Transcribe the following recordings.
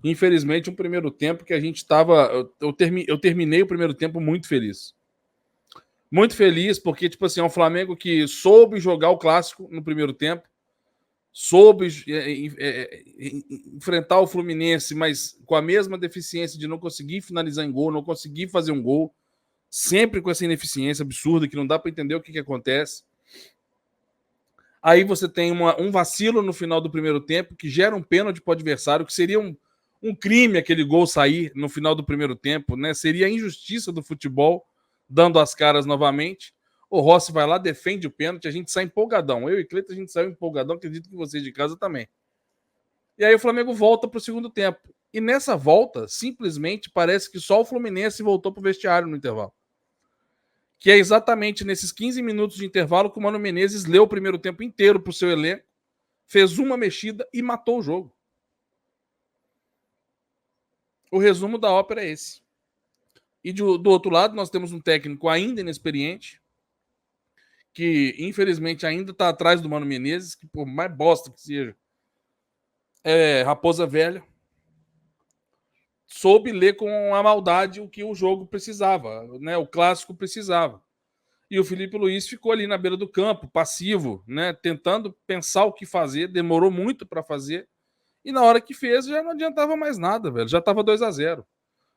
infelizmente, um primeiro tempo que a gente estava... Eu terminei o primeiro tempo muito feliz. Muito feliz, porque, tipo assim, é um Flamengo que soube jogar o clássico no primeiro tempo, soube enfrentar o Fluminense, mas com a mesma deficiência de não conseguir finalizar em gol, não conseguir fazer um gol, sempre com essa ineficiência absurda que não dá para entender o que acontece. Aí você tem um vacilo no final do primeiro tempo que gera um pênalti para o adversário, que seria um crime aquele gol sair no final do primeiro tempo, né? Seria a injustiça do futebol dando as caras novamente. O Rossi vai lá, defende o pênalti, a gente sai empolgadão. Eu e Cleiton, a gente saiu empolgadão, acredito que vocês de casa também. E aí o Flamengo volta para o segundo tempo. E nessa volta, simplesmente, parece que só o Fluminense voltou para o vestiário no intervalo. Que é exatamente nesses 15 minutos de intervalo que o Mano Menezes leu o primeiro tempo inteiro para o seu elenco, fez uma mexida e matou o jogo. O resumo da ópera é esse. E do outro lado, nós temos um técnico ainda inexperiente, que infelizmente ainda está atrás do Mano Menezes, que por mais bosta que seja, é raposa velha, soube ler com a maldade o que o jogo precisava, né? O clássico precisava. E o Felipe Luiz ficou ali na beira do campo, passivo, né? Tentando pensar o que fazer, demorou muito para fazer. E na hora que fez, já não adiantava mais nada, velho. Já estava 2-0.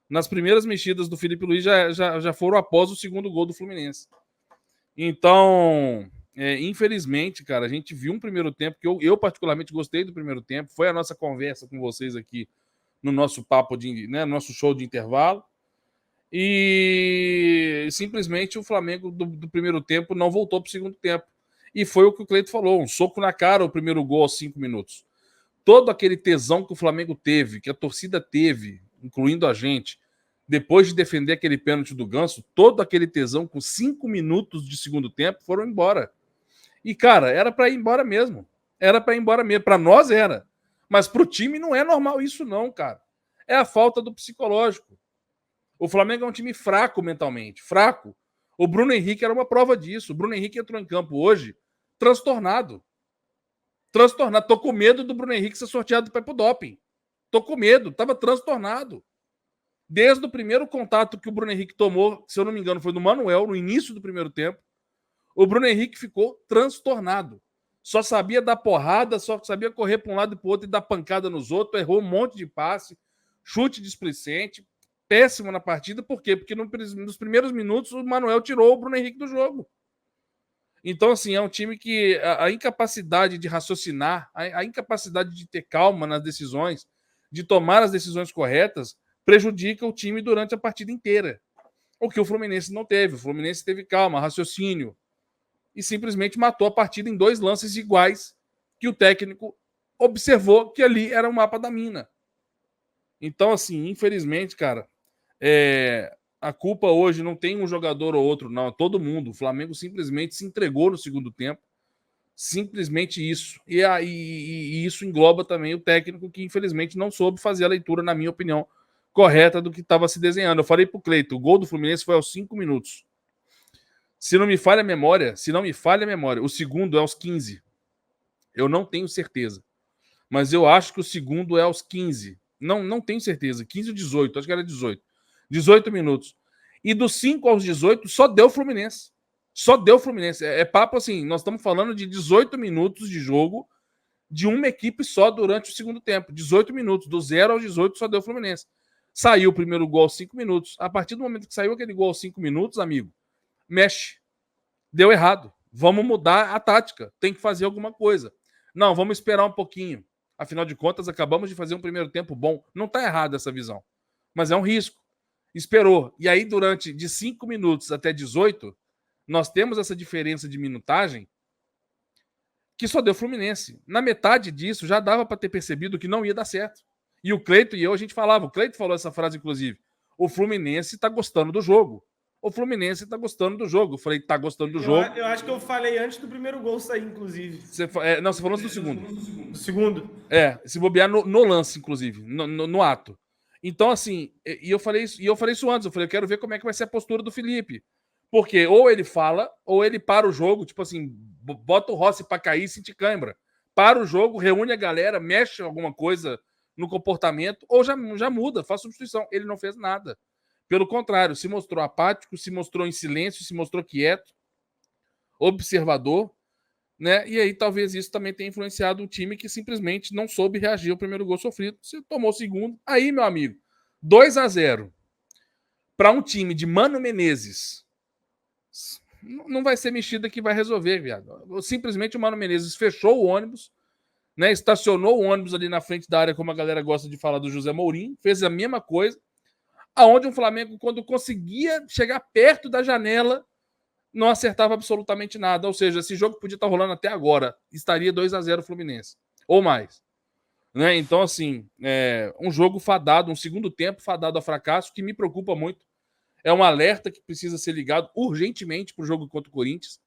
Nas primeiras mexidas do Felipe Luiz já foram após o segundo gol do Fluminense. Então, infelizmente, cara, a gente viu um primeiro tempo que eu particularmente gostei do primeiro tempo. Foi a nossa conversa com vocês aqui no nosso papo, no nosso show de intervalo. E simplesmente o Flamengo do primeiro tempo não voltou para o segundo tempo. E foi o que o Cleito falou, um soco na cara o primeiro gol aos 5 minutos. Todo aquele tesão que o Flamengo teve, que a torcida teve, incluindo a gente, depois de defender aquele pênalti do Ganso, todo aquele tesão com 5 minutos de segundo tempo foram embora. E, cara, era para ir embora mesmo. Era para ir embora mesmo. Para nós era. Mas para o time não é normal isso não, cara. É a falta do psicológico. O Flamengo é um time fraco mentalmente, fraco. O Bruno Henrique era uma prova disso. O Bruno Henrique entrou em campo hoje transtornado. Transtornado. Tô com medo do Bruno Henrique ser sorteado para ir pro doping. Tô com medo. Tava transtornado. Desde o primeiro contato que o Bruno Henrique tomou, se eu não me engano, foi do Manuel, no início do primeiro tempo, o Bruno Henrique ficou transtornado. Só sabia dar porrada, só sabia correr para um lado e para o outro e dar pancada nos outros, errou um monte de passe, chute displicente, péssimo na partida. Por quê? Porque nos primeiros minutos o Manuel tirou o Bruno Henrique do jogo. Então, assim, é um time que a incapacidade de raciocinar, a incapacidade de ter calma nas decisões, de tomar as decisões corretas, prejudica o time durante a partida inteira. O que o Fluminense não teve. O Fluminense teve calma, raciocínio, e simplesmente matou a partida em 2 lances iguais que o técnico observou que ali era o mapa da mina. Então, assim, infelizmente, cara, a culpa hoje não tem um jogador ou outro, não. Todo mundo. O Flamengo simplesmente se entregou no segundo tempo. Simplesmente isso. E isso engloba também o técnico que, infelizmente, não soube fazer a leitura, na minha opinião, correta do que estava se desenhando. Eu falei pro Cleito, o gol do Fluminense foi aos 5 minutos. Se não me falha a memória, o segundo é aos 15. Eu não tenho certeza. Mas eu acho que o segundo é aos 15. Não tenho certeza. 15 ou 18, acho que era 18. 18 minutos. E dos 5 aos 18, só deu Fluminense. Só deu Fluminense. É papo assim, nós estamos falando de 18 minutos de jogo de uma equipe só durante o segundo tempo. 18 minutos. Do 0 aos 18 só deu Fluminense. Saiu o primeiro gol aos 5 minutos. A partir do momento que saiu aquele gol aos 5 minutos, amigo, mexe. Deu errado. Vamos mudar a tática. Tem que fazer alguma coisa. Não, vamos esperar um pouquinho. Afinal de contas, acabamos de fazer um primeiro tempo bom. Não está errado essa visão. Mas é um risco. Esperou. E aí, durante de 5 minutos até 18, nós temos essa diferença de minutagem que só deu Fluminense. Na metade disso, já dava para ter percebido que não ia dar certo. E o Cleito e eu, a gente falava. O Cleito falou essa frase, inclusive. O Fluminense está gostando do jogo. O Fluminense tá gostando do jogo. Eu falei, tá gostando do jogo. Eu acho que eu falei antes do primeiro gol sair, inclusive. Você falou antes do segundo. Do segundo. Se bobear no lance, inclusive, no ato. Então, assim, eu falei isso antes. Eu falei, eu quero ver como é que vai ser a postura do Felipe. Porque ou ele fala, ou ele para o jogo, tipo assim, bota o Rossi pra cair e sentir cãibra. Para o jogo, reúne a galera, mexe alguma coisa no comportamento, ou já muda, faz substituição. Ele não fez nada. Pelo contrário, se mostrou apático, se mostrou em silêncio, se mostrou quieto, observador, né? E aí talvez isso também tenha influenciado o time que simplesmente não soube reagir ao primeiro gol sofrido. Se tomou o segundo, aí, meu amigo, 2-0 para um time de Mano Menezes, não vai ser mexida que vai resolver, viado. Simplesmente o Mano Menezes fechou o ônibus, né? Estacionou o ônibus ali na frente da área, como a galera gosta de falar do José Mourinho, fez a mesma coisa, aonde o Flamengo, quando conseguia chegar perto da janela, não acertava absolutamente nada. Ou seja, esse jogo podia estar rolando até agora. Estaria 2-0 Fluminense. Ou mais. Né? Então, assim, um jogo fadado, um segundo tempo fadado a fracasso, que me preocupa muito. É um alerta que precisa ser ligado urgentemente para o jogo contra o Corinthians.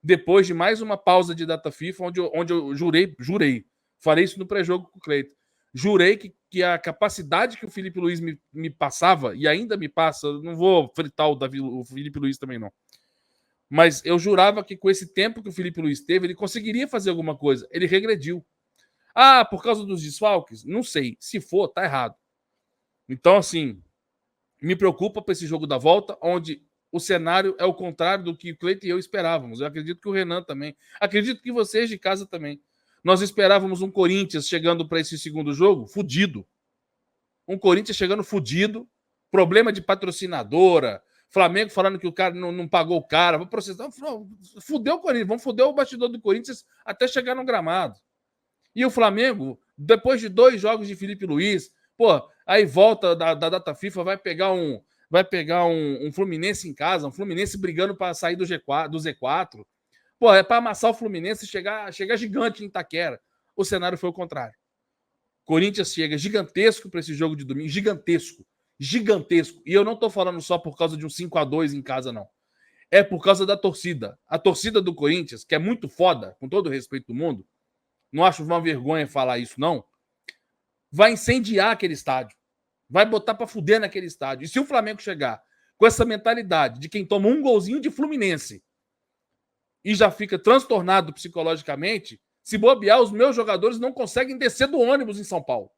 Depois de mais uma pausa de data FIFA, onde eu jurei, farei isso no pré-jogo com o Cleiton. Jurei que a capacidade que o Felipe Luiz me passava, e ainda me passa, não vou fritar o Felipe Luiz também não, mas eu jurava que com esse tempo que o Felipe Luiz teve, ele conseguiria fazer alguma coisa. Ele regrediu. Ah, por causa dos desfalques? Não sei. Se for, tá errado. Então, assim, me preocupa para esse jogo da volta, onde o cenário é o contrário do que o Cleiton e eu esperávamos. Eu acredito que o Renan também. Acredito que vocês de casa também. Nós esperávamos um Corinthians chegando para esse segundo jogo fudido. Um Corinthians chegando fudido. Problema de patrocinadora. Flamengo falando que o cara não pagou o cara. Vou processar. Fudeu o Corinthians. Vamos fuder o bastidor do Corinthians até chegar no gramado. E o Flamengo, depois de 2 jogos de Felipe Luiz, pô, aí volta da data FIFA, vai pegar um Fluminense em casa, um Fluminense brigando para sair do Z4. Pô, é para amassar o Fluminense e chegar gigante em Itaquera. O cenário foi o contrário. Corinthians chega gigantesco para esse jogo de domingo, gigantesco. E eu não tô falando só por causa de um 5-2 em casa, não. É por causa da torcida. A torcida do Corinthians, que é muito foda, com todo o respeito do mundo, não acho uma vergonha falar isso, não, vai incendiar aquele estádio. Vai botar para fuder naquele estádio. E se o Flamengo chegar com essa mentalidade de quem toma um golzinho de Fluminense e já fica transtornado psicologicamente, se bobear, os meus jogadores não conseguem descer do ônibus em São Paulo.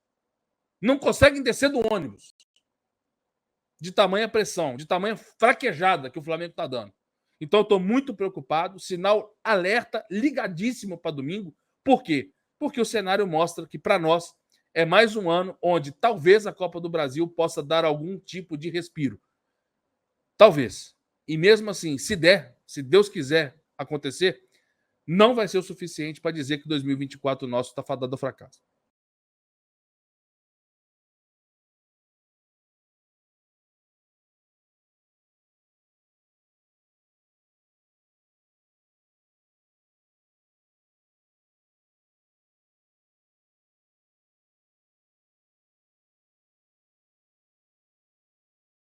Não conseguem descer do ônibus. De tamanha pressão, de tamanha fraquejada que o Flamengo está dando. Então eu estou muito preocupado. Sinal alerta, ligadíssimo para domingo. Por quê? Porque o cenário mostra que, para nós, é mais um ano onde talvez a Copa do Brasil possa dar algum tipo de respiro. Talvez. E mesmo assim, se der, se Deus quiser acontecer, não vai ser o suficiente para dizer que 2024 nosso está fadado ao fracasso.